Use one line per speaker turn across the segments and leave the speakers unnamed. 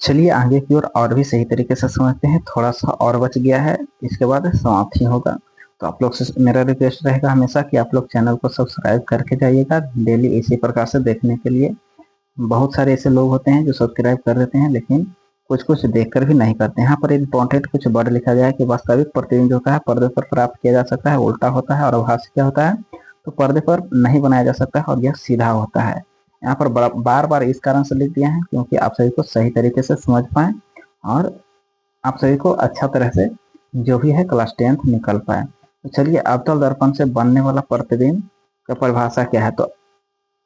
चलिए आगे की ओर और भी सही तरीके से समझते हैं। थोड़ा सा और बच गया है, इसके बाद समाप्त ही होगा। तो आप लोग से मेरा रिक्वेस्ट रहेगा हमेशा कि आप लोग चैनल को सब्सक्राइब करके जाइएगा डेली इसी प्रकार से देखने के लिए। बहुत सारे ऐसे लोग होते हैं जो सब्सक्राइब कर देते हैं लेकिन कुछ कुछ देखकर भी नहीं करते। यहाँ पर इंपॉर्टेंट कुछ वर्ड लिखा गया है कि वास्तविक प्रतिबिंब जो है पर्दे पर प्राप्त किया जा सकता है, उल्टा होता है, और आभासी क्या होता है तो पर्दे पर नहीं बनाया जा सकता है और यह सीधा होता है। यहाँ पर बार बार इस कारण से लिख दिया है क्योंकि आप सभी को सही तरीके से समझ पाए और आप सभी को अच्छा तरह से जो भी है क्लास 10th निकल पाए। तो चलिए अवतल दर्पण से बनने वाला प्रतिबिंब का परिभाषा क्या है। तो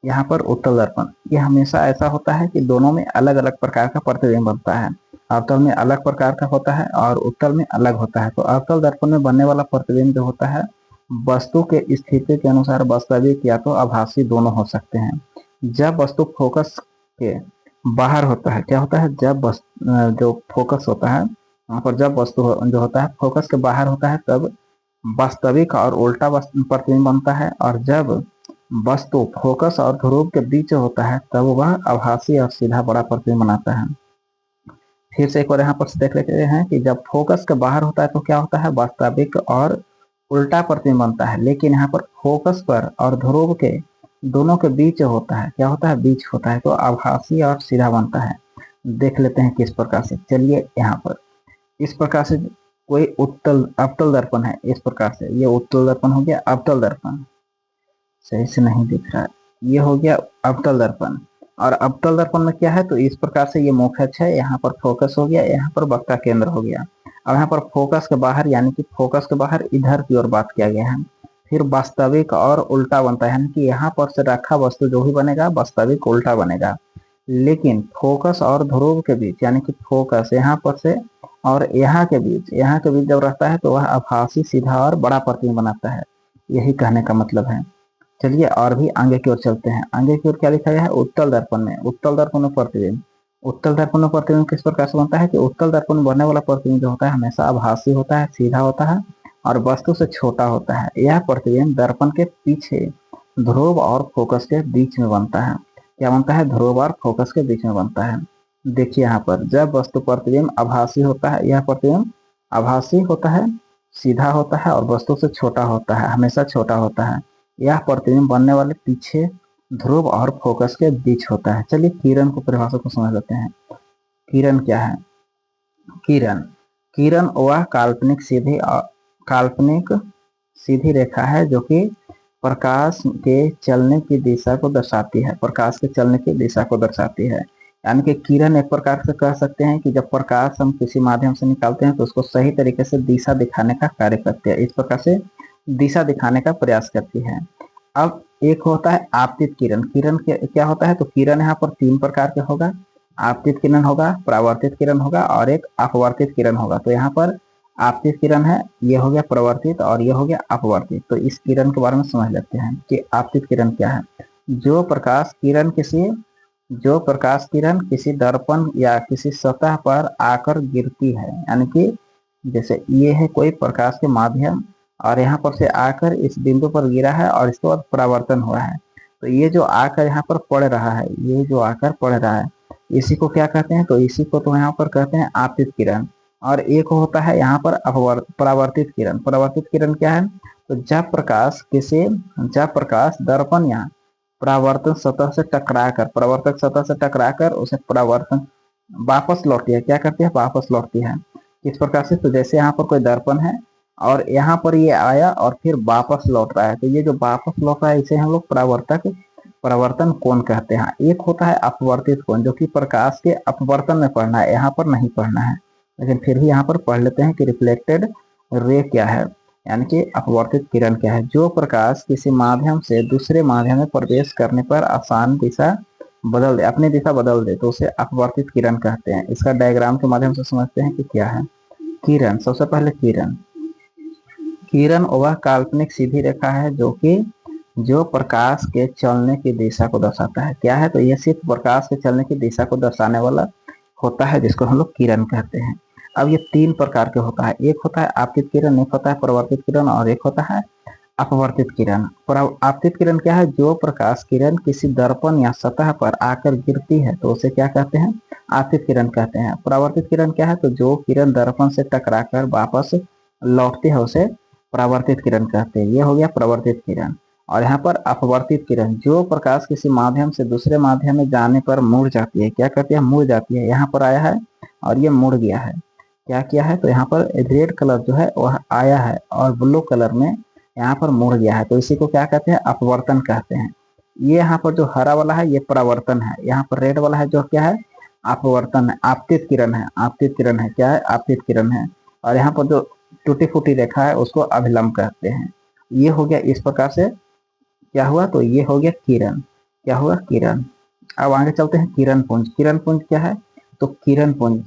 यहाँ पर उत्तल दर्पण ये हमेशा ऐसा होता है कि दोनों में अलग अलग प्रकार का प्रतिबिंब बनता है। अवतल में अलग प्रकार का होता है और उत्तल में अलग होता है। तो अवतल दर्पण में बनने वाला प्रतिबिंब जो होता है वस्तु के स्थिति के अनुसार वास्तविक या तो आभासी दोनों हो सकते हैं। जब वस्तु फोकस के बाहर होता है, क्या होता है जब जो फोकस होता है वहां पर जब वस्तु जो होता है फोकस के बाहर होता है तब वास्तविक और उल्टा प्रतिबिंब बनता है, और जब वस्तु फोकस और ध्रुव के बीच होता है तब वह आभासी और सीधा बड़ा प्रतिबिंब बनाता है। फिर से एक बार यहाँ पर देख लेते हैं कि जब फोकस के बाहर होता है तो क्या होता है वास्तविक और उल्टा प्रतिबिंब बनता है, लेकिन यहाँ पर फोकस पर और ध्रुव के दोनों के बीच होता है, क्या होता है बीच होता है, तो आभासी और सीधा बनता है। देख लेते हैं किस प्रकार से। चलिए यहाँ पर इस प्रकार से कोई उत्तल अवतल दर्पण है, इस प्रकार से ये उत्तल दर्पण हो गया। अवतल दर्पण सही से नहीं दिख रहा है, ये हो गया अवतल दर्पण। और अवतल दर्पण में क्या है तो इस प्रकार से ये मुख्य अक्ष है, यहाँ पर फोकस हो गया, यहाँ पर वक्ता केंद्र हो गया। अब यहाँ पर फोकस के बाहर यानी कि फोकस के बाहर इधर की ओर बात किया गया है। फिर वास्तविक और उल्टा बनता है, यानी कि यहाँ पर से रखा वस्तु जो भी बनेगा वास्तविक उल्टा बनेगा, लेकिन फोकस और ध्रुव के बीच यानी कि फोकस यहाँ पर से और यहाँ के बीच जब रहता है तो वह आभासी सीधा और बड़ा प्रतिबिंब बनाता है। यही कहने का मतलब है। चलिए और भी आगे की ओर चलते हैं। आगे की ओर क्या लिखा गया है उत्तल दर्पण में। उत्तल दर्पण में प्रतिबिंब, उत्तल दर्पण में प्रतिबिंब किस प्रकार से बनता है कि उत्तल दर्पण में बनने वाला प्रतिबिंब जो होता है हमेशा आभासी होता है, सीधा होता है और वस्तु से छोटा होता है। यह प्रतिबिंब दर्पण के पीछे ध्रुव और फोकस के बीच में बनता है। क्या बनता है ध्रुव और फोकस के बीच में बनता है। देखिए यहाँ पर जब वस्तु प्रतिबिंब आभासी होता है, यह प्रतिबिंब आभासी होता है, सीधा होता है और वस्तु से छोटा होता है, हमेशा छोटा होता है। यह प्रतिबिंब बनने वाले पीछे ध्रुव और फोकस के बीच होता है। चलिए किरण को परिभाषा को समझ लेते हैं। किरण क्या है। किरण किरण वह काल्पनिक सीधी रेखा है जो कि प्रकाश के चलने की दिशा को दर्शाती है। प्रकाश के चलने की दिशा को दर्शाती है, यानी कि किरण एक प्रकार से कह सकते हैं कि जब प्रकाश हम किसी माध्यम से निकालते हैं तो उसको सही तरीके से दिशा दिखाने का कार्य करते हैं। इस प्रकार से दिशा दिखाने का प्रयास करती है। अब एक होता है आपतित किरण। किरण क्या होता है तो किरण यहाँ पर तीन प्रकार के होगा। आपतित किरण होगा, परावर्तित किरण होगा और एक अपवर्तित किरण होगा। तो यहाँ पर आपतित किरण है, ये हो गया प्रवर्तित और ये हो गया अपवर्तित। तो इस किरण के बारे में समझ लेते हैं कि आपतित किरण क्या है। जो प्रकाश किरण किसी दर्पण या किसी सतह पर आकर गिरती है, यानी कि जैसे ये है कोई प्रकाश के माध्यम और यहाँ पर से आकर इस बिंदु पर गिरा है और इसके बाद परावर्तन हुआ है। तो ये जो आकर यहाँ पर पड़ रहा है, ये जो आकर पड़ रहा है इसी को क्या कहते हैं तो इसी को तो यहाँ पर कहते हैं आपतित किरण। और एक होता है यहाँ पर परावर्तित किरण। परावर्तित किरण क्या है तो जब प्रकाश दर्पण या परावर्तन सतह से टकराकर परावर्तक सतह से टकराकर उसे परावर्तन वापस लौटती है। क्या करती है वापस लौटती है। किस प्रकार से तो जैसे यहाँ पर कोई दर्पण है और यहाँ पर ये आया और फिर वापस लौट रहा है, तो ये जो वापस लौट रहा है इसे हम लोग परावर्तन कोण कहते हैं। एक होता है अपवर्तित कोण जो कि प्रकाश के अपवर्तन में पढ़ना है, यहाँ पर नहीं पढ़ना है, लेकिन फिर भी यहाँ पर पढ़ लेते हैं कि रिफ्लेक्टेड रे क्या है, यानी कि अपवर्तित किरण क्या है। जो प्रकाश किसी माध्यम से दूसरे माध्यम में प्रवेश करने पर आसान दिशा बदल दे, अपनी दिशा बदल दे, तो उसे अपवर्तित किरण कहते हैं। इसका डायग्राम के माध्यम से समझते हैं कि क्या है किरण। सबसे पहले किरण वह काल्पनिक सीधी रेखा है जो प्रकाश के चलने की दिशा को दर्शाता है। क्या है तो यह सिर्फ प्रकाश के चलने की दिशा को दर्शाने वाला होता है, जिसको हम लोग किरण कहते हैं। अब ये तीन प्रकार के होता है, एक होता है आपतित किरण, एक होता है परावर्तित किरण और एक होता है अपवर्तित किरण। आपतित किरण क्या है जो प्रकाश किरण किसी दर्पण या सतह पर आकर गिरती है तो उसे क्या कहते हैं आपतित किरण कहते हैं। परावर्तित किरण क्या है, तो जो किरण दर्पण से टकराकर वापस लौटती है उसे परावर्तित किरण कहते हैं। ये हो गया परावर्तित किरण। और यहाँ पर अपवर्तित किरण, जो प्रकाश किसी माध्यम से दूसरे माध्यम में जाने पर मुड़ जाती है, क्या कहते हैं, मुड़ जाती है। यहाँ पर आया है और ये मुड़ गया है, क्या किया है, तो यहाँ पर रेड कलर जो है वह आया है और ब्लू कलर में यहाँ पर मुड़ गया है, तो इसी को क्या कहते हैं, अपवर्तन कहते हैं। ये यहाँ पर जो हरा वाला है ये परावर्तन है, यहाँ पर रेड वाला है जो क्या है, अपवर्तन है, आपतित किरण है, आपतित किरण है, क्या है, आपतित किरण है। और यहाँ पर जो टूटी फूटी रेखा है उसको अभिलंब कहते हैं। ये हो गया इस प्रकार से क्या हुआ, तो ये हो गया किरण, क्या हुआ, किरण। अब आगे चलते हैं किरण पुंज। किरण पुंज क्या है, तो किरण पुंज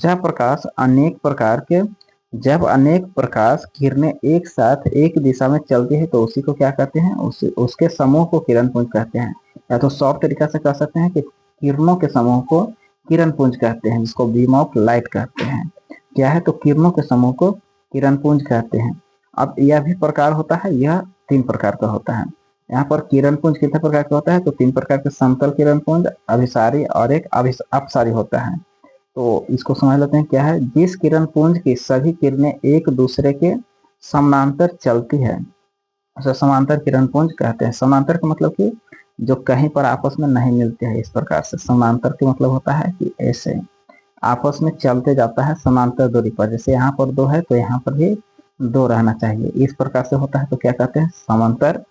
जब अनेक प्रकाश किरणें एक साथ एक दिशा में चलती है तो उसी को क्या कहते हैं, उसके समूह को किरण पुंज कहते हैं। या तो सॉफ्ट तरीका से कह सकते हैं कि किरणों के समूह को किरण पुंज कहते हैं, जिसको बीम ऑफ लाइट कहते हैं। क्या है, तो किरणों के समूह को किरण पुंज कहते हैं। अब यह भी प्रकार होता है, यह 3 प्रकार का होता है। यहाँ पर किरण पुंज कितने प्रकार का होता है, तो 3 प्रकार के, समतल किरण पुंज, अभिसारी और एक अपसारी होता है। तो इसको समझ लेते हैं क्या है, जिस किरण पुंज की सभी किरणें एक दूसरे के समानांतर चलती है उसे समांतर किरण पुंज कहते हैं। समांतर का मतलब कि जो कहीं पर आपस में नहीं मिलते हैं, इस प्रकार से समांतर का मतलब होता है कि ऐसे आपस में चलते जाता है समांतर दूरी पर, जैसे यहाँ पर 2 है तो यहाँ पर भी 2 रहना चाहिए, इस प्रकार से होता है, तो क्या कहते हैं, समांतर,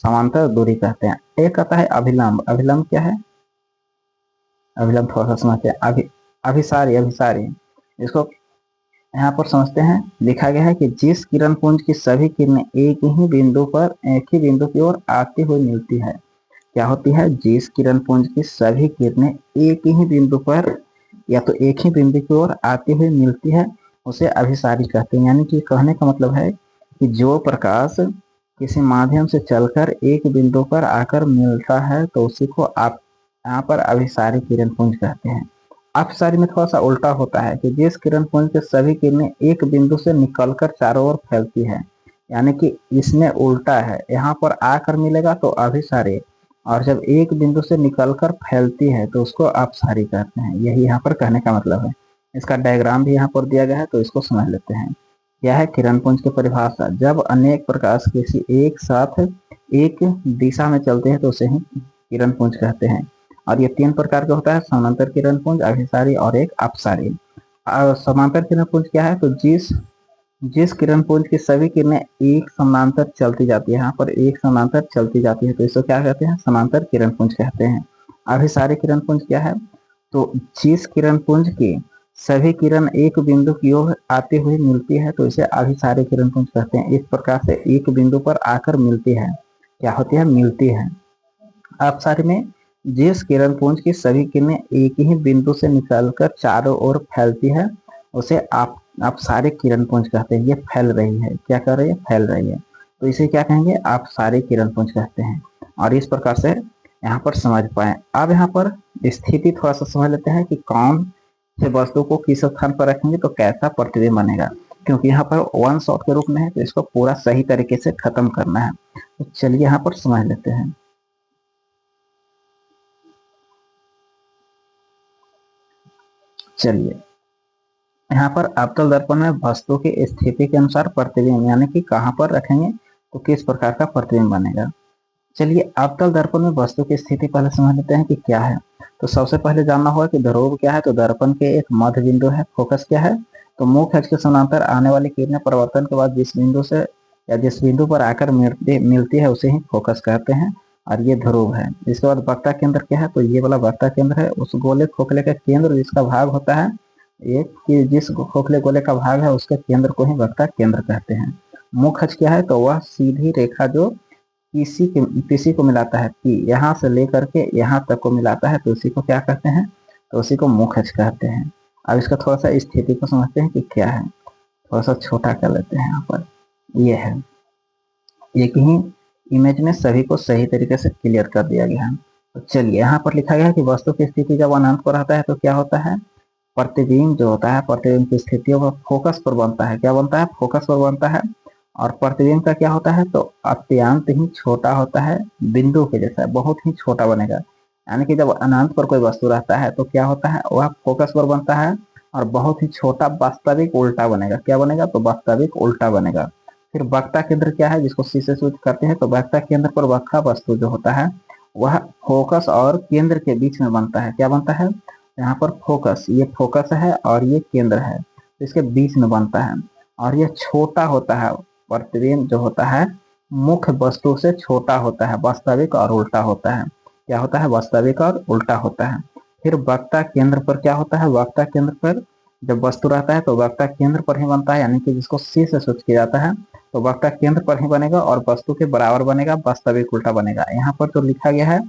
समांतर दूरी कहते हैं। एक आता है अभिलंब। अभिलंब क्या है, अभिलंब थोड़ा सा समझते हैं। अभिसारी, अभिसारी इसको यहाँ पर समझते हैं। लिखा गया है कि जिस किरण पुंज की सभी किरणें एक ही बिंदु की ओर आती हुई मिलती है, क्या होती है, जिस किरण पुंज की सभी किरणें एक ही बिंदु पर या तो एक ही बिंदु की ओर आती हुई मिलती है उसे अभिसारी कहते हैं। यानी कि कहने का मतलब है कि जो प्रकाश किसी माध्यम से चलकर एक बिंदु पर आकर मिलता है तो उसी को आप यहाँ पर अभिसारी किरण पुंज कहते हैं। अपसारी में थोड़ा सा उल्टा होता है कि जिस किरण पुंज के सभी किरणें एक बिंदु से निकलकर चारों ओर फैलती है, यानी कि इसमें उल्टा है, यहाँ पर आकर मिलेगा तो अभिसारी, और जब एक बिंदु से निकलकर फैलती है तो उसको अपसारी कहते हैं। यही यहाँ पर कहने का मतलब है। इसका डायग्राम भी यहाँ पर दिया गया है, तो इसको समझ लेते हैं। यह है किरण पुंज की परिभाषा, जब अनेक प्रकाश किसी एक साथ एक दिशा में चलते हैं तो उसे ही किरण पुंज कहते हैं। और ये 3 प्रकार का होता है, समांतर किरण पुंज, अभिसारी और एक अपसारी। समांतर किरण पुंज क्या है, तो जिस किरण पुंज की सभी किरणें एक समांतर चलती जाती है, यहाँ पर एक समांतर चलती जाती है तो इसको क्या कहते हैं, समांतर किरण पुंज कहते हैं। अभिसारी किरण पुंज क्या है, तो जिस किरण पुंज की सभी किरण एक बिंदु की ओर आती हुई मिलती है तो इसे अभिसारी किरण पुंज कहते हैं। इस प्रकार से एक बिंदु पर आकर मिलती है, क्या होती है, मिलती है। अपसारी में जिस किरण पुंज की सभी किरणें एक ही बिंदु से निकलकर चारों ओर फैलती है उसे अपसारी किरण पुंज कहते हैं। ये फैल रही है, क्या कर रही है, फैल रही है, तो इसे क्या कहेंगे, अपसारी किरण पुंज कहते हैं। और इस प्रकार से यहाँ पर समझ पाए। अब यहाँ पर स्थिति थोड़ा सा समझ लेते हैं कि कौन से वस्तु को किस स्थान पर रखेंगे तो कैसा प्रतिबिंब बनेगा, क्योंकि यहाँ पर 1 शॉट के रूप में है तो इसको पूरा सही तरीके से खत्म करना है। तो चलिए यहाँ पर समझ लेते हैं। चलिए यहाँ पर अवतल दर्पण में वस्तु की स्थिति के अनुसार प्रतिबिंब यानी कि कहाँ पर रखेंगे तो किस प्रकार का प्रतिबिंब बनेगा। चलिए अवतल दर्पण में वस्तु की स्थिति पहले समझ लेते हैं कि क्या है। तो सबसे पहले जानना होगा कि ध्रुव क्या है, तो दर्पण के एक मध्य बिंदु है। फोकस क्या है, तो मुख्य अक्ष के समानांतर आने वाली किरणें परावर्तन के बाद जिस बिंदु से या जिस बिंदु पर आकर मिलती है उसे ही फोकस कहते हैं, और ये ध्रुव है। इसके बाद वक्ता केंद्र क्या है, तो ये वाला वक्ता केंद्र है, उस गोले खोखले का केंद्र जिसका भाग होता है एक कि जिस खोखले गोले का भाग है उसके केंद्र को ही वक्ता केंद्र कहते हैं। मुख्य अक्ष क्या है, तो वह सीधी रेखा जो पीसी को मिलाता है, कि यहाँ से लेकर के यहाँ तक को मिलाता है तो उसी को क्या कहते हैं, तो उसी को मुख्य अक्ष कहते हैं। अब इसका थोड़ा सा स्थिति को समझते हैं कि क्या है, थोड़ा सा छोटा कर लेते हैं। यहाँ पर ये है, एक ही इमेज में सभी को सही तरीके से क्लियर कर दिया गया है। तो चलिए यहाँ पर लिखा गया है कि वस्तु की स्थिति जब अनंत पर रहता है तो क्या होता है, प्रतिबिंब जो होता है प्रतिबिंब की स्थितियों का फोकस पर बनता है, क्या बनता है, फोकस पर बनता है। और प्रतिबिंब का क्या होता है, तो अत्यंत ही छोटा होता है, बिंदु के जैसा बहुत ही छोटा बनेगा। यानी कि जब अनंत पर कोई वस्तु रहता है तो क्या होता है, वह फोकस पर बनता है और बहुत ही छोटा वास्तविक उल्टा बनेगा। क्या बनेगा, तो वास्तविक उल्टा बनेगा। फिर वक्ता केंद्र क्या है, जिसको सी से सूचित करते हैं, तो वक्ता केंद्र पर वक्ता वस्तु जो होता है वह फोकस और केंद्र के बीच में बनता है। क्या बनता है, यहाँ पर फोकस, ये फोकस है और ये केंद्र है, तो इसके बीच में बनता है और यह छोटा होता है। प्रतिबिंब जो होता है मुख्य वस्तु से छोटा होता है, वास्तविक और उल्टा होता है। क्या होता है, वास्तविक और उल्टा होता है। फिर वक्ता केंद्र पर क्या होता है, वक्ता केंद्र पर जब वस्तु रहता है तो वक्ता केंद्र पर ही बनता है, यानी कि जिसको सी से सूचित किया जाता है, तो वक्ता केंद्र पर ही बनेगा और वस्तु के बराबर बनेगा, वास्तविक उल्टा बनेगा। यहाँ पर जो लिखा गया है,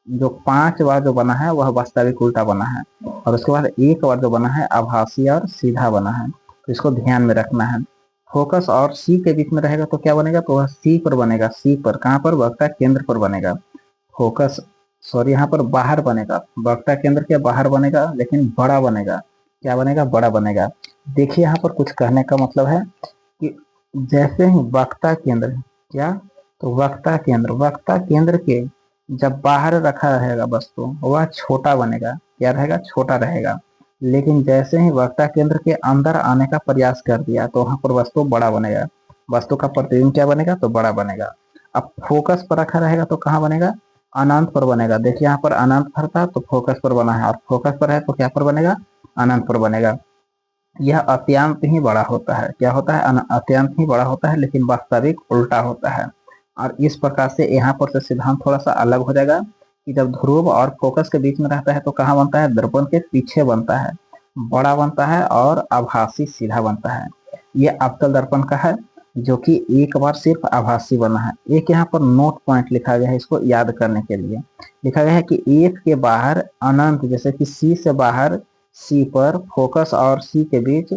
जो 5 बार जो बना है वह वास्तविक उल्टा बना है, और उसके बाद एक बार जो बना है आभासी और सीधा बना है, तो इसको ध्यान में रखना है। फोकस और सी के बीच में रहेगा तो क्या बनेगा, तो वह सी पर बनेगा। सी पर कहाँ पर, वक्ता केंद्र पर बनेगा। फोकस, सॉरी, यहाँ पर बाहर बनेगा, वक्ता केंद्र के बाहर बनेगा, लेकिन बड़ा बनेगा। क्या बनेगा, बड़ा बनेगा। देखिए यहाँ पर कुछ कहने का मतलब है कि जैसे ही वक्ता केंद्र, क्या, तो वक्ता केंद्र के जब बाहर रखा रहेगा वस्तु वह छोटा बनेगा। क्या रहेगा, छोटा रहेगा। लेकिन जैसे ही वक्ता केंद्र के अंदर आने का प्रयास कर दिया तो वहां पर वस्तु बड़ा बनेगा। वस्तु का प्रतिबिंब क्या बनेगा, तो बड़ा बनेगा। अब फोकस पर रखा रहेगा तो कहाँ बनेगा, अनंत पर बनेगा। देखिए यहाँ पर अनंत पर था तो फोकस पर बना है, और फोकस पर है तो क्या पर बनेगा, अनंत पर बनेगा। यह अत्यंत ही बड़ा होता है। क्या होता है, अत्यंत ही बड़ा होता है, लेकिन वास्तविक उल्टा होता है। और इस प्रकार से यहाँ पर से सिद्धांत थोड़ा सा अलग हो जाएगा कि जब ध्रुव और फोकस के बीच में रहता है तो कहाँ बनता है, दर्पण के पीछे बनता है, बड़ा बनता है और आभासी सीधा बनता है। ये अवतल दर्पण का है, जो कि एक बार सिर्फ आभासी बना है। एक यहाँ पर नोट पॉइंट लिखा गया है, इसको याद करने के लिए लिखा गया है कि एक के बाहर अनंत, जैसे कि सी से बाहर सी पर फोकस और सी के बीच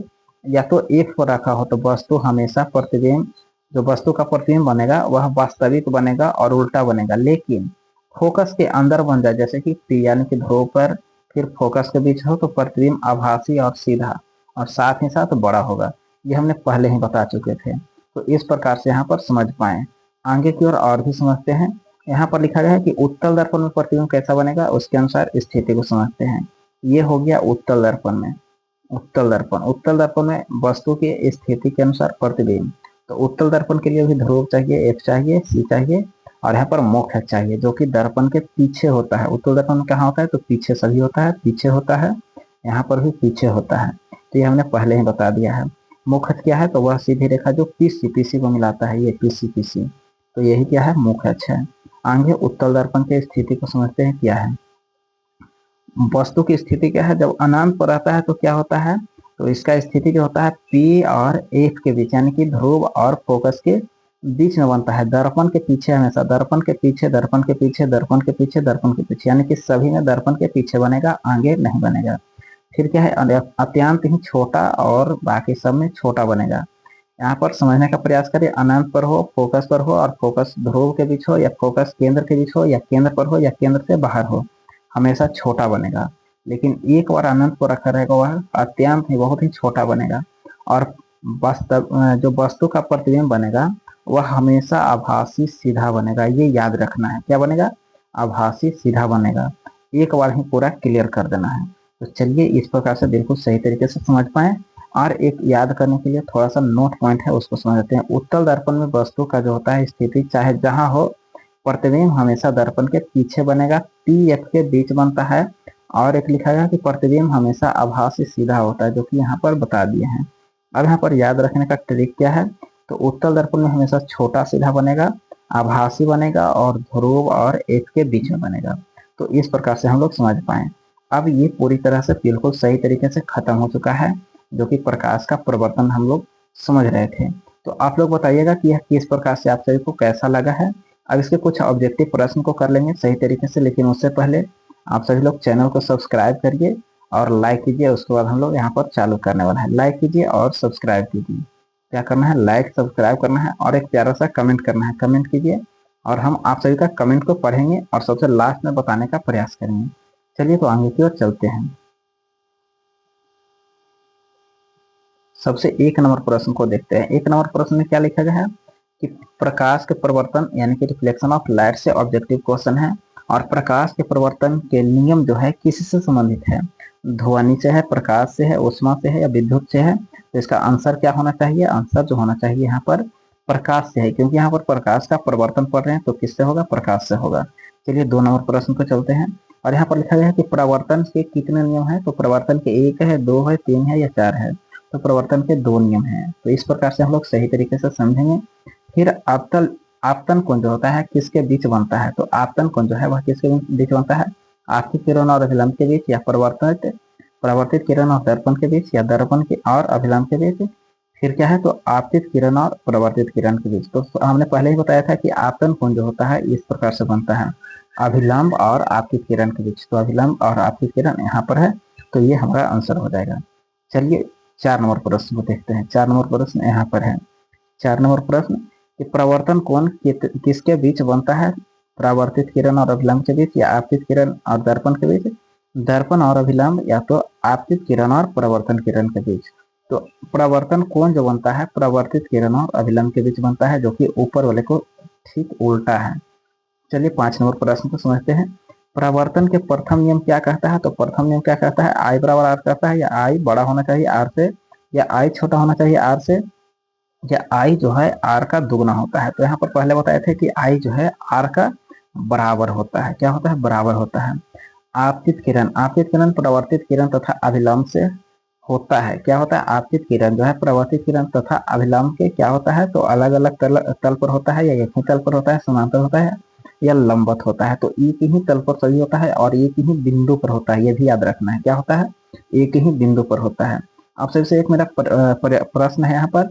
या तो एफ पर रखा हो तो वस्तु हमेशा प्रतिबिंब, जो वस्तु का प्रतिबिंब बनेगा वह वास्तविक बनेगा और उल्टा बनेगा। लेकिन फोकस के अंदर बन जाए, जैसे कि पी यानी कि ध्रुव पर फिर फोकस के बीच हो, तो प्रतिबिंब आभासी और सीधा और साथ ही साथ बड़ा होगा। ये हमने पहले ही बता चुके थे, तो इस प्रकार से यहाँ पर समझ पाए। आगे की ओर और भी समझते हैं। यहाँ पर लिखा गया है कि उत्तल दर्पण में प्रतिबिंब कैसा बनेगा, उसके अनुसार स्थिति को समझते हैं। ये हो गया उत्तल दर्पण में। उत्तल दर्पण में वस्तु की स्थिति के अनुसार प्रतिबिंब, तो उत्तल दर्पण के लिए भी ध्रुव चाहिए, एफ चाहिए, सी चाहिए, और यहाँ पर मुख चाहिए जो कि दर्पण के पीछे होता है। उत्तल दर्पण में कहाँ होता है, तो पीछे सभी होता है, पीछे होता है, यहाँ पर भी पीछे होता है, तो ये हमने पहले ही बता दिया है। मुख क्या है, तो वह सीधी रेखा जो पीसी को मिलाता है, ये पीसी, तो यही क्या है, मुख है। आगे उत्तल दर्पण की स्थिति को समझते हैं क्या है। वस्तु की स्थिति क्या है, जब अनंत पर रहता है तो क्या होता है, तो इसका स्थिति जो होता है पी और एफ के बीच, यानी कि ध्रुव और फोकस के बीच में बनता है। दर्पण के पीछे हमेशा, दर्पण के पीछे, दर्पण के पीछे, दर्पण के पीछे, दर्पण के पीछे, यानी कि सभी में दर्पण के पीछे बनेगा, आगे नहीं बनेगा। फिर क्या है, अत्यंत ही छोटा और बाकी सब में छोटा बनेगा। यहाँ पर समझने का प्रयास करिए, अनंत पर हो, फोकस पर हो, और फोकस ध्रुव के बीच हो, या फोकस केंद्र के बीच हो, या केंद्र पर हो, या केंद्र से बाहर हो, हमेशा छोटा बनेगा। लेकिन एक बार अनंत को रखा रहेगा वह अत्यंत ही, बहुत ही छोटा बनेगा। और वास्तव जो वस्तु का प्रतिबिंब बनेगा वह हमेशा आभासी सीधा बनेगा। ये याद रखना है, क्या बनेगा, आभासी सीधा बनेगा। एक बार ही पूरा क्लियर कर देना है। तो चलिए इस प्रकार से बिल्कुल सही तरीके से समझ पाए। और एक याद करने के लिए थोड़ा सा नोट पॉइंट है, उसको समझ लेते हैं। उत्तल दर्पण में वस्तु का जो होता है स्थिति चाहे जहां हो, प्रतिबिंब हमेशा दर्पण के पीछे बनेगा, पी एफ के बीच बनता है। और एक लिखा गया कि प्रतिबिंब हमेशा आभासी सीधा होता है, जो कि यहाँ पर बता दिए हैं। अब यहाँ पर याद रखने का ट्रिक क्या है, तो उत्तल दर्पण में हमेशा छोटा सीधा बनेगा, आभासी बनेगा, और ध्रुव और एफ के बीच में बनेगा। तो इस प्रकार से हम लोग समझ पाए। अब ये पूरी तरह से बिल्कुल सही तरीके से खत्म हो चुका है, जो कि प्रकाश का प्रवर्तन हम लोग समझ रहे थे। तो आप लोग बताइएगा कि यह किस प्रकार से आप सभी को कैसा लगा है। अब इसके कुछ ऑब्जेक्टिव प्रश्न को कर लेंगे सही तरीके से, लेकिन उससे पहले आप सभी लोग चैनल को सब्सक्राइब करिए और लाइक कीजिए। उसके बाद हम लोग यहाँ पर चालू करने वाला है। लाइक कीजिए और सब्सक्राइब कीजिए। क्या करना है, लाइक सब्सक्राइब करना है और एक प्यारा सा कमेंट करना है। कमेंट कीजिए और हम आप सभी का कमेंट को पढ़ेंगे और सबसे लास्ट में बताने का प्रयास करेंगे। चलिए तो आगे की ओर चलते हैं। सबसे 1 नंबर प्रश्न को देखते हैं। 1 नंबर प्रश्न में क्या लिखा गया है कि प्रकाश के प्रवर्तन यानी कि रिफ्लेक्शन ऑफ लाइट से ऑब्जेक्टिव क्वेश्चन है। और प्रकाश के परिवर्तन के नियम जो है किससे संबंधित है? ध्वनि से है, प्रकाश से है, ऊष्मा से है या विद्युत से है? तो इसका आंसर क्या होना चाहिए? आंसर जो होना चाहिए यहाँ पर प्रकाश से है, क्योंकि यहाँ पर प्रकाश का परिवर्तन पढ़ रहे हैं तो किससे होगा? प्रकाश से होगा। चलिए 2 नंबर प्रश्न पे चलते हैं। और यहाँ पर लिखा गया है कि प्रवर्तन के कितने नियम है? तो प्रवर्तन के 1 है, 2 है, 3 है या 4 है? तो प्रवर्तन के 2 नियम है। तो इस प्रकार से हम लोग सही तरीके से समझेंगे। फिर आपतन कोण जो होता है किसके बीच बनता है? तो आपतन कोण जो है वह किसके बीच बनता है? आपतित किरण और अभिलंब के बीच, या परावर्तित किरण और दर्पण के बीच, या दर्पण के और अभिलंब के बीच? फिर क्या है? तो आपतित किरण और परावर्तित किरण के बीच। तो हमने पहले ही बताया था कि आपतन कोण जो होता है इस प्रकार से बनता है, अभिलंब और आपतित किरण के बीच। तो अभिलंब और आपतित किरण यहाँ पर है, तो ये हमारा आंसर हो जाएगा। चलिए 4 नंबर प्रश्न को देखते हैं। 4 नंबर प्रश्न यहाँ पर है। 4 नंबर प्रश्न कि प्रवर्तन कोण किसके बीच बनता है? परावर्तित किरण और अभिलंब के बीच, या आपतित किरण और दर्पण के बीच? दर्पण और अभिलंब, या तो आपतित किरण और परावर्तन किरण के बीच। तो प्रवर्तन कोण जो बनता है परावर्तित किरण और अभिलंब के बीच बनता है, जो कि ऊपर वाले को ठीक उल्टा है। चलिए 5 नंबर प्रश्न को समझते हैं। परावर्तन के प्रथम नियम क्या कहता है? तो प्रथम नियम क्या कहता है? आई बराबर आर कहता है, या आई बड़ा होना चाहिए आर से, या आई छोटा होना चाहिए आर से, या आई जो है आर का दुगना होता है। तो यहाँ पर पहले बताए थे कि आई जो है आर का बराबर होता है। क्या होता है? बराबर होता है। आपतित किरण परावर्तित किरण तथा अभिलंब से होता है। क्या होता है? आपतित किरण जो है परावर्तित किरण तथा अभिलंब के क्या होता है? तो अलग अलग तल पर होता है, या एक ही तल पर होता है, समांतर होता है, या लंबवत होता है। तो एक ही तल पर सही होता है और एक ही बिंदु पर होता है, ये भी याद रखना है। क्या होता है? एक ही बिंदु पर होता है। अब सबसे एक मेरा प्रश्न है यहाँ पर।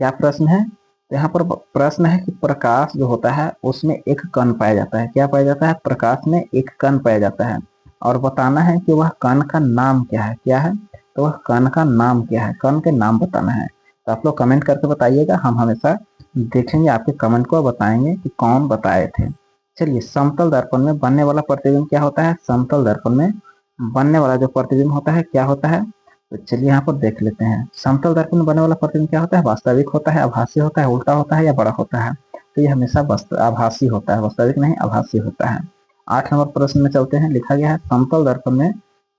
क्या प्रश्न है? तो यहाँ पर प्रश्न है कि प्रकाश जो होता है उसमें एक कण पाया जाता है। क्या पाया जाता है? प्रकाश में एक कण पाया जाता है, और बताना है कि वह कण का नाम क्या है। क्या है? तो वह कण का नाम क्या है? कण के नाम बताना है। तो आप लोग कमेंट करके बताइएगा, हम हमेशा देखेंगे आपके कमेंट को, बताएंगे कि कौन बताए थे। चलिए समतल दर्पण में बनने वाला प्रतिबिंब क्या होता है? समतल दर्पण में बनने वाला जो प्रतिबिंब होता है क्या होता है? तो चलिए यहाँ पर देख लेते हैं। समतल दर्पण में बनने वाला प्रतिबिंब क्या होता है? वास्तविक होता है, आभासी होता है, उल्टा होता है, या बड़ा होता है? तो ये हमेशा आभासी होता है, वास्तविक नहीं, आभासी होता है। 8 नंबर प्रश्न में चलते हैं। लिखा गया है समतल दर्पण में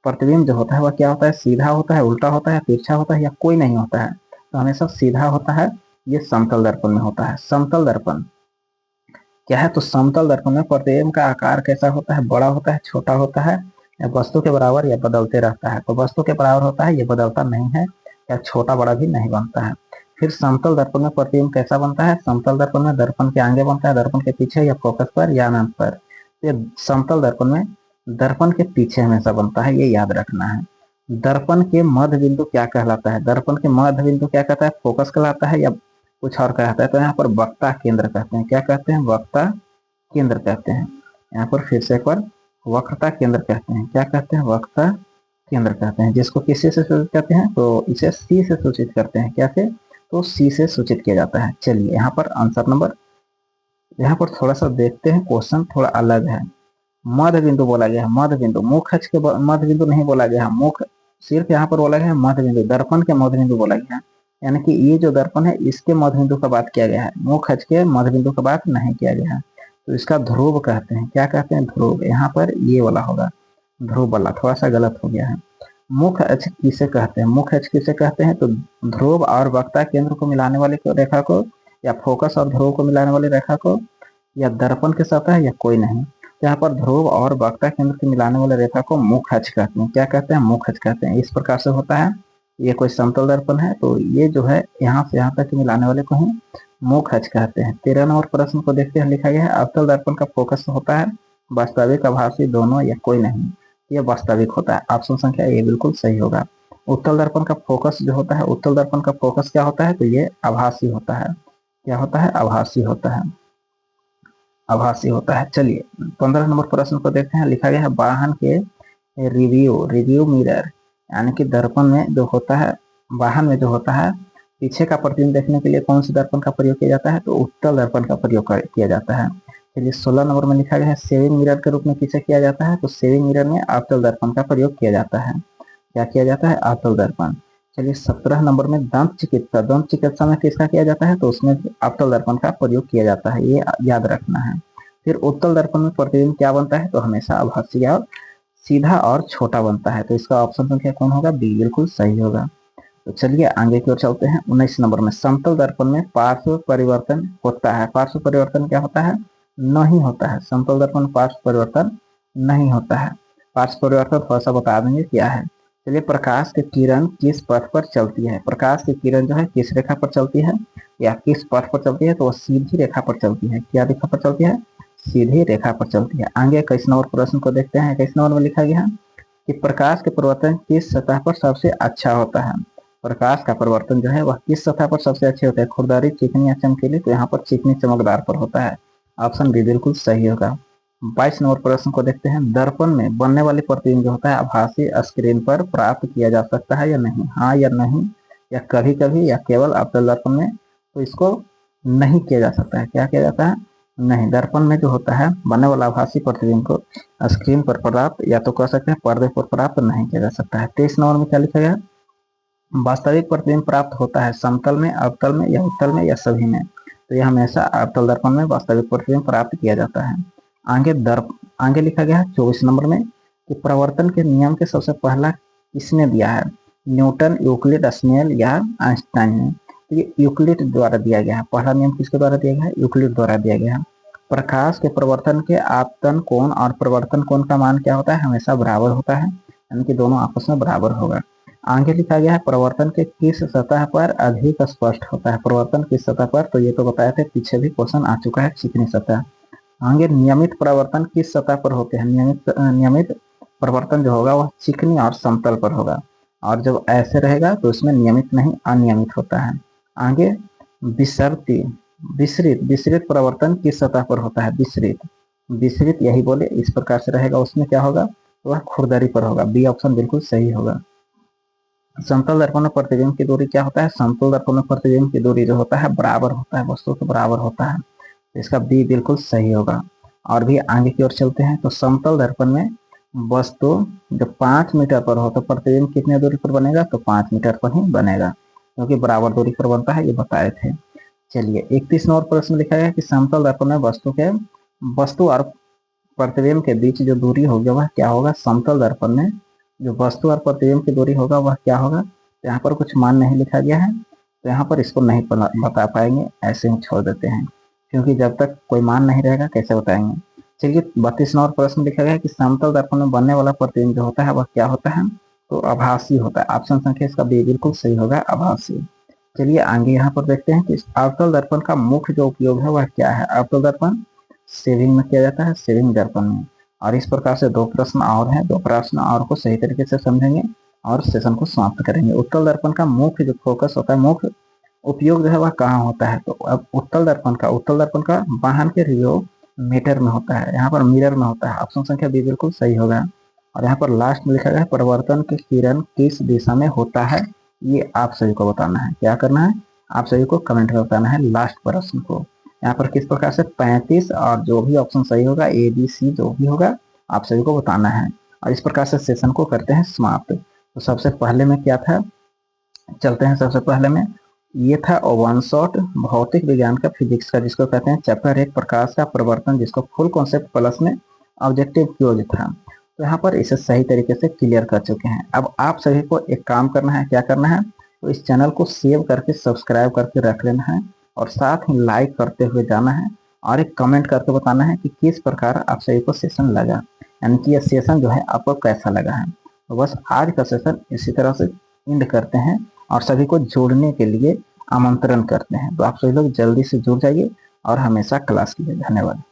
प्रतिबिंब जो होता है वह क्या होता है? सीधा होता है, उल्टा होता है, तिरछा होता है, या कोई नहीं होता है? तो हमेशा सीधा होता है, ये समतल दर्पण में होता है। समतल दर्पण क्या है? तो समतल दर्पण में प्रतिबिंब का आकार कैसा होता है? बड़ा होता है, छोटा होता है, या वस्तु के बराबर, या बदलते रहता है? तो वस्तु के बराबर होता है, ये बदलता नहीं है, या छोटा बड़ा भी नहीं बनता है। फिर समतल दर्पण में प्रतिबिंब कैसा बनता है? समतल दर्पण में दर्पण के आगे बनता है, दर्पण के पीछे, या फोकस पर, या अनंत पर? ये समतल दर्पण में दर्पण के पीछे हमेशा बनता है, ये याद रखना है। दर्पण के मध्य बिंदु क्या कहलाता है? दर्पण के मध्य बिंदु क्या कहता है? फोकस कहलाता है, या कुछ और कहता है? तो यहाँ पर वक्ता केंद्र कहते हैं। क्या कहते हैं? वक्ता केंद्र कहते हैं। यहाँ पर फिर से एक बार वक्रता केंद्र कहते हैं। क्या कहते हैं? वक्ता केंद्र कहते हैं। जिसको किससे से सूचित करते हैं? तो इसे सी से सूचित करते हैं। क्या से? तो सी से सूचित किया जाता है। चलिए यहाँ पर आंसर नंबर, यहाँ पर थोड़ा सा देखते हैं, क्वेश्चन थोड़ा अलग है। मध्य बिंदु बोला गया है, मध्य बिंदु, मुख अक्ष के मध्य बिंदु नहीं बोला गया है, मुख सिर्फ यहाँ पर बोला गया है मध्य बिंदु, दर्पण के मध्य बिंदु बोला गया है। यानी कि ये जो दर्पण है इसके मध्य बिंदु का बात किया गया है, मुख अक्ष के मध्य बिंदु का बात नहीं किया गया है। तो इसका ध्रुव कहते हैं। क्या कहते हैं? ध्रुव। यहाँ पर ये वाला होगा, ध्रुव वाला, थोड़ा सा गलत हो गया है। मुख अक्ष किसे कहते हैं? मुख अक्ष किसे कहते हैं? तो ध्रुव और वक्ता केंद्र को मिलाने वाले रेखा को, या फोकस और ध्रुव को मिलाने वाली रेखा को, या दर्पण के सतह, या कोई नहीं। यहाँ पर ध्रुव और वक्ता केंद्र के मिलाने वाले रेखा को मुख अक्ष कहते हैं। क्या कहते हैं? मुख अक्ष कहते हैं। इस प्रकार से होता है। ये कोई समतल दर्पण है तो ये जो है यहाँ से यहाँ तक मिलाने वाले को ही मुख अक्ष कहते हैं। 13 नंबर प्रश्न को देखते हैं। लिखा गया है अवतल दर्पण का फोकस होता है वास्तविक, आभासी, दोनों, या कोई नहीं? ये वास्तविक होता है। ऑप्शन संख्या ए बिल्कुल सही होगा। उत्तल दर्पण का फोकस जो होता है, उत्तल दर्पण का फोकस क्या होता है? तो ये आभासी होता है। क्या होता है? आभासी होता है, आभासी होता है। चलिए 15 नंबर प्रश्न को देखते हैं। लिखा गया है वाहन के रिव्यू मिरर, यानी कि दर्पण में जो होता है, वाहन में जो होता है, पीछे का प्रतिबिंब देखने के लिए कौन से दर्पण का प्रयोग किया जाता है? तो उत्तल दर्पण का प्रयोग किया जाता है। चलिए 16 नंबर में लिखा गया है सेविंग मिरर के रूप में किसे किया जाता है? तो सेविंग मिरर में अवतल दर्पण का प्रयोग किया जाता है। क्या किया जाता है? अवतल दर्पण। चलिए 17 नंबर में दंत चिकित्सा में किसका किया जाता है? तो उसमें अवतल दर्पण का प्रयोग किया जाता है, ये याद रखना है। फिर उत्तल दर्पण में प्रतिबिंब क्या बनता है, तो हमेशा आभासी और सीधा और छोटा बनता है। तो इसका ऑप्शन संख्या कौन होगा, बी बिल्कुल सही होगा। तो चलिए आगे की ओर चलते हैं। 19 नंबर में समतल दर्पण में पार्श्व परिवर्तन होता है। पार्श्व परिवर्तन क्या होता है, नहीं होता है। समतल दर्पण में पार्श्व परिवर्तन नहीं होता है। पार्श्व परिवर्तन थोड़ा सा बता देंगे क्या है। चलिए, प्रकाश की किरण किस पथ पर चलती है। प्रकाश की किरण जो है किस रेखा पर चलती है या किस पथ पर चलती है, तो वो सीधी रेखा पर चलती है। क्या रेखा पर चलती है, सीधी रेखा पर चलती है। आगे 21 नंबर प्रश्न को देखते हैं। 21 नंबर में लिखा गया है कि प्रकाश के परिवर्तन किस सतह पर सबसे अच्छा होता है। प्रकाश का परिवर्तन जो है वह किस सतह पर सबसे अच्छे होता है, खुरदरी, चिकनी या चमकीली, तो यहाँ पर चिकनी चमकदार पर होता है। ऑप्शन बी बिल्कुल सही होगा। 22 नंबर प्रश्न को देखते हैं। दर्पण में बनने वाली प्रतिबिंब जो होता है आभासी स्क्रीन पर प्राप्त किया जा सकता है या नहीं, हाँ या नहीं, या कभी कभी, या केवल अवतल दर्पण में, तो इसको नहीं किया जा सकता है। क्या किया जाता है, नहीं। दर्पण में जो होता है बनने वाला आभासी प्रतिबिंब को स्क्रीन पर प्राप्त, या तो कह सकते हैं पर्दे पर प्राप्त नहीं किया जा सकता है। 23 नंबर में क्या लिखा गया, वास्तविक प्रतिबिंब प्राप्त होता है समतल में, अवतल में या उत्तल में या सभी में, तो यह हमेशा अवतल दर्पण में वास्तविक प्रतिबिंब प्राप्त किया जाता है। आगे लिखा गया है 24 नंबर में कि प्रवर्तन के नियम के सबसे पहला किसने दिया है, न्यूटन, यूक्लिड, स्नेल या आइंस्टाइन ने। तो ये यूक्लिड द्वारा दिया गया है। पहला नियम किसके द्वारा दिया गया है, यूक्लिड द्वारा दिया गया है। प्रकाश के प्रवर्तन के आपतन कोण और प्रवर्तन कोण का मान क्या होता है, हमेशा बराबर होता है, यानी कि दोनों आपस में बराबर होगा। आगे लिखा गया है प्रवर्तन के किस सतह पर अधिक स्पष्ट होता है। प्रवर्तन किस सतह पर, तो ये तो बताए थे, पीछे भी क्वेश्चन आ चुका है, चिकनी सतह। आगे नियमित प्रवर्तन किस सतह पर होते हैं। नियमित प्रवर्तन जो होगा वह चिकनी और समतल पर होगा, और जब ऐसे रहेगा तो उसमें नियमित नहीं अनियमित होता है। आगे विसरित प्रवर्तन किस सतह पर होता है, विसरित यही बोले, इस प्रकार से रहेगा, उसमें क्या होगा, वह खुरदरी पर होगा। बी ऑप्शन बिल्कुल सही होगा। समतल दर्पण में प्रतिबिंब की दूरी क्या होता है, समतल दर्पण में प्रतिबिंब की दूरी जो होता है बराबर होता है, वस्तु के बराबर होता है। इसका बी बिल्कुल सही होगा। और भी आगे की ओर चलते हैं। तो समतल दर्पण में वस्तु जो 5 मीटर पर हो तो प्रतिबिंब कितने दूरी पर बनेगा, तो 5 मीटर पर ही बनेगा, क्योंकि बराबर दूरी पर बनता है, ये बताए थे। चलिए 31 नंबर प्रश्न लिखा गया कि समतल दर्पण में वस्तु और प्रतिबिंब के बीच जो दूरी होगी वह क्या होगा। समतल दर्पण में जो वस्तु और प्रतिबिंब की दूरी होगा वह क्या होगा, तो यहाँ पर कुछ मान नहीं लिखा गया है, तो यहाँ पर इसको नहीं बता पाएंगे, ऐसे ही छोड़ देते हैं, क्योंकि जब तक कोई मान नहीं रहेगा कैसे बताएंगे। चलिए 32 नंबर प्रश्न लिखा गया है कि समतल दर्पण में बनने वाला प्रतिबिंब जो होता है वह क्या होता है, तो आभासी होता है। ऑप्शन संख्या इसका बी बिल्कुल सही होगा, आभासी। चलिए आगे यहाँ पर देखते हैं कि अवतल दर्पण का मुख्य जो उपयोग है वह क्या है। अवतल दर्पण सेविंग में किया जाता है, सेविंग दर्पण में। और इस प्रकार से 2 प्रश्न और हैं, 2 प्रश्न और को सही तरीके से समझेंगे और सेशन को समाप्त करेंगे। उत्तल दर्पण का मुख्य जो फोकस होता है, मुख्य उपयोग जो है वह कहाँ होता है, तो अब उत्तल दर्पण का वाहन के रियो मीटर में होता है, यहाँ पर मिरर में होता है। ऑप्शन संख्या बी बिल्कुल सही होगा। और यहाँ पर लास्ट में लिखा गया है परिवर्तन की किरण किस दिशा में होता है, ये आप सभी को बताना है। क्या करना है, आप सभी को कमेंट में बताना है लास्ट प्रश्न को। यहाँ पर किस प्रकार से 35 और जो भी ऑप्शन सही होगा, ए बी सी जो भी होगा, आप सभी को बताना है। और इस प्रकार से सेशन को करते हैं समाप्त। तो सबसे पहले में क्या था, चलते हैं। सबसे पहले में ये था वन शॉट भौतिक विज्ञान का, फिजिक्स का, जिसको कहते हैं चैप्टर 1 प्रकाश का प्रवर्तन, जिसको फुल कॉन्सेप्ट प्लस में ऑब्जेक्टिव क्लोज था। तो यहाँ पर इसे सही तरीके से क्लियर कर चुके हैं। अब आप सभी को एक काम करना है, क्या करना है, तो इस चैनल को सेव करके सब्सक्राइब करके रख लेना है, और साथ ही लाइक करते हुए जाना है, और एक कमेंट करके बताना है कि किस प्रकार आप सभी को सेशन लगा, यानी कि यह सेशन जो है आपको कैसा लगा है। तो बस आज का सेशन इसी तरह से एंड करते हैं, और सभी को जुड़ने के लिए आमंत्रण करते हैं। तो आप सभी लोग जल्दी से जुड़ जाइए और हमेशा क्लास कीजिए। धन्यवाद।